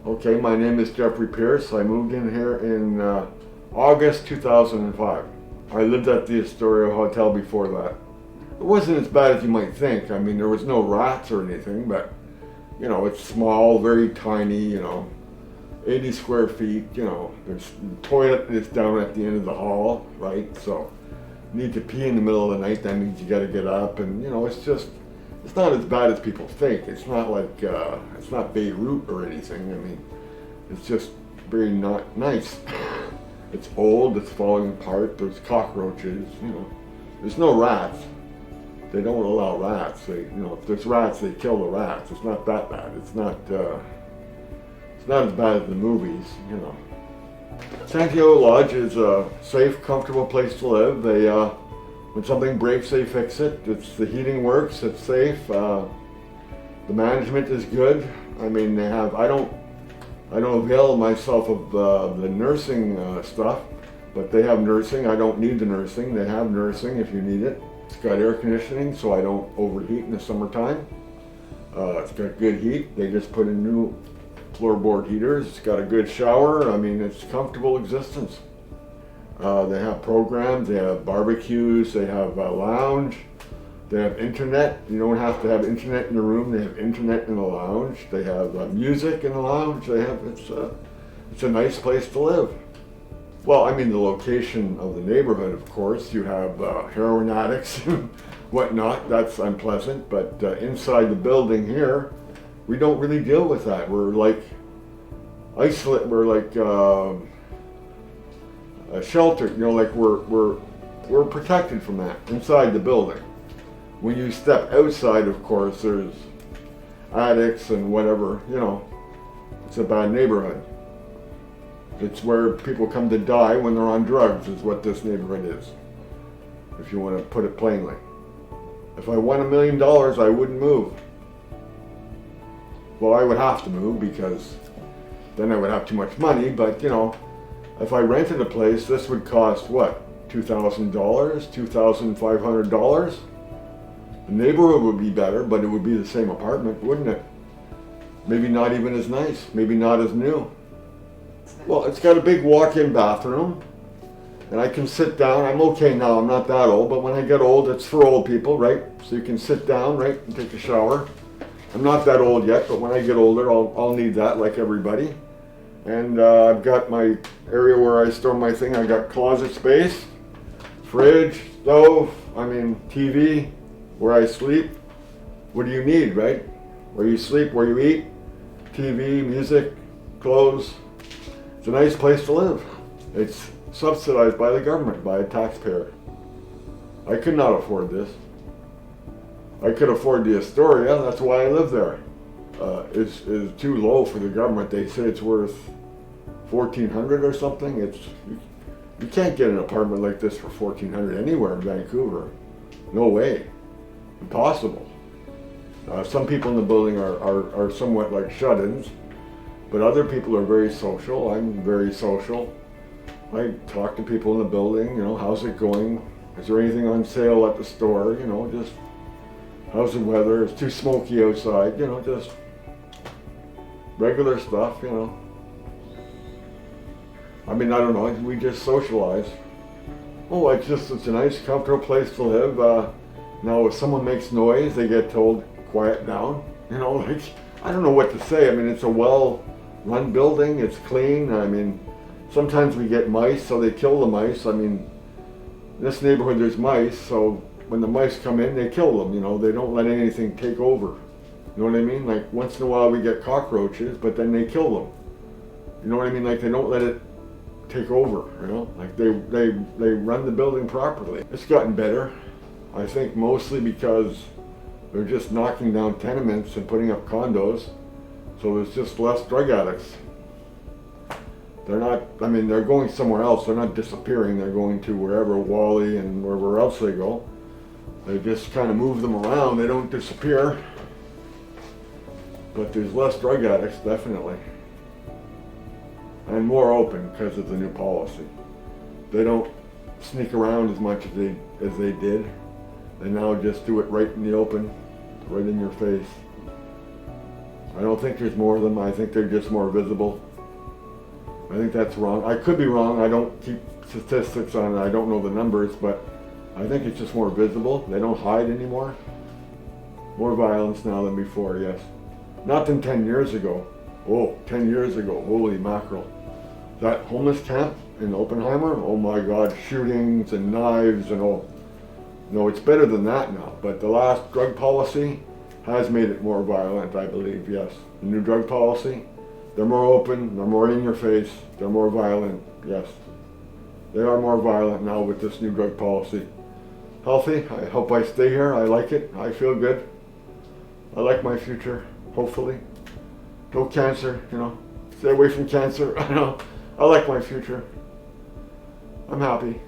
Okay, my name is Jeffrey Pierce. I moved in here in August 2005. I lived at the Astoria Hotel before that. It wasn't as bad as you might think. I mean, there was no rats or anything, but you know, it's small, very tiny, 80 square feet, there's the toilet is down at the end of the hall, right? So you need to pee in the middle of the night, that means you gotta get up, and it's not as bad as people think. It's not like, it's not Beirut or anything. I mean, it's just very not nice. It's old, it's falling apart, there's cockroaches, There's no rats. They don't allow rats. If there's rats, they kill the rats. It's not that bad. It's not as bad as the movies, Santiago Lodge is a safe, comfortable place to live. When something breaks, they fix it. The heating works. It's safe. The management is good. I mean, I don't avail myself of the nursing stuff, but they have nursing. I don't need the nursing. They have nursing if you need it. It's got air conditioning, so I don't overheat in the summertime. It's got good heat. They just put in new floorboard heaters. It's got a good shower. I mean, it's a comfortable existence. They have programs, they have barbecues, they have a lounge, they have internet. You don't have to have internet in the room, they have internet in the lounge. They have music in the lounge. It's a nice place to live. Well, I mean, the location of the neighborhood, of course. You have heroin addicts and whatnot. That's unpleasant, but inside the building here, we don't really deal with that. We're like a shelter, like we're protected from that inside the building. When you step outside, of course, there's addicts and whatever, it's a bad neighborhood. It's where people come to die when they're on drugs, is what this neighborhood is, if you want to put it plainly. If I won $1 million, I wouldn't move. Well, I would have to move because then I would have too much money, but if I rented a place, this would cost what? $2,000, $2,500? The neighborhood would be better, but it would be the same apartment, wouldn't it? Maybe not even as nice, maybe not as new. Well, it's got a big walk-in bathroom, and I can sit down. I'm okay now, I'm not that old, but when I get old, it's for old people, right? So you can sit down, right, and take a shower. I'm not that old yet, but when I get older, I'll need that like everybody. And I've got my area where I store my thing. I got closet space, fridge, stove, TV, where I sleep. What do you need, right? Where you sleep, where you eat, TV, music, clothes. It's a nice place to live. It's subsidized by the government, by a taxpayer. I could not afford this. I could afford the Astoria, that's why I live there. Is too low for the government. They say it's worth $1,400 or something. You can't get an apartment like this for $1,400 anywhere in Vancouver. No way. Impossible. Some people in the building are somewhat like shut-ins, but other people are very social. I'm very social. I talk to people in the building, how's it going? Is there anything on sale at the store? Just how's the weather? It's too smoky outside, just regular stuff, I don't know, we just socialize. Oh, it's a nice, comfortable place to live. Now, if someone makes noise, they get told, quiet down. I don't know what to say. It's a well-run building, it's clean. Sometimes we get mice, so they kill the mice. In this neighborhood there's mice, so when the mice come in, they kill them, they don't let anything take over. You know what I mean? Like once in a while we get cockroaches, but then they kill them. You know what I mean? Like they don't let it take over, Like they run the building properly. It's gotten better, I think mostly because they're just knocking down tenements and putting up condos, so there's just less drug addicts. They're not, they're going somewhere else. They're not disappearing. They're going to wherever, Wally and wherever else they go. They just kind of move them around. They don't disappear. But there's less drug addicts, definitely. And more open because of the new policy. They don't sneak around as much as they did. They now just do it right in the open, right in your face. I don't think there's more of them. I think they're just more visible. I think that's wrong. I could be wrong. I don't keep statistics on it. I don't know the numbers, but I think it's just more visible. They don't hide anymore. More violence now than before, yes. Not than 10 years ago. Oh, 10 years ago. Holy mackerel. That homeless camp in Oppenheimer, oh my God, shootings and knives and all. No, it's better than that now. But the last drug policy has made it more violent, I believe, yes. The new drug policy, they're more open, they're more in your face, they're more violent, yes. They are more violent now with this new drug policy. Healthy, I hope I stay here, I like it, I feel good. I like my future, hopefully. No cancer, you know, stay away from cancer, I know. I like my future. I'm happy.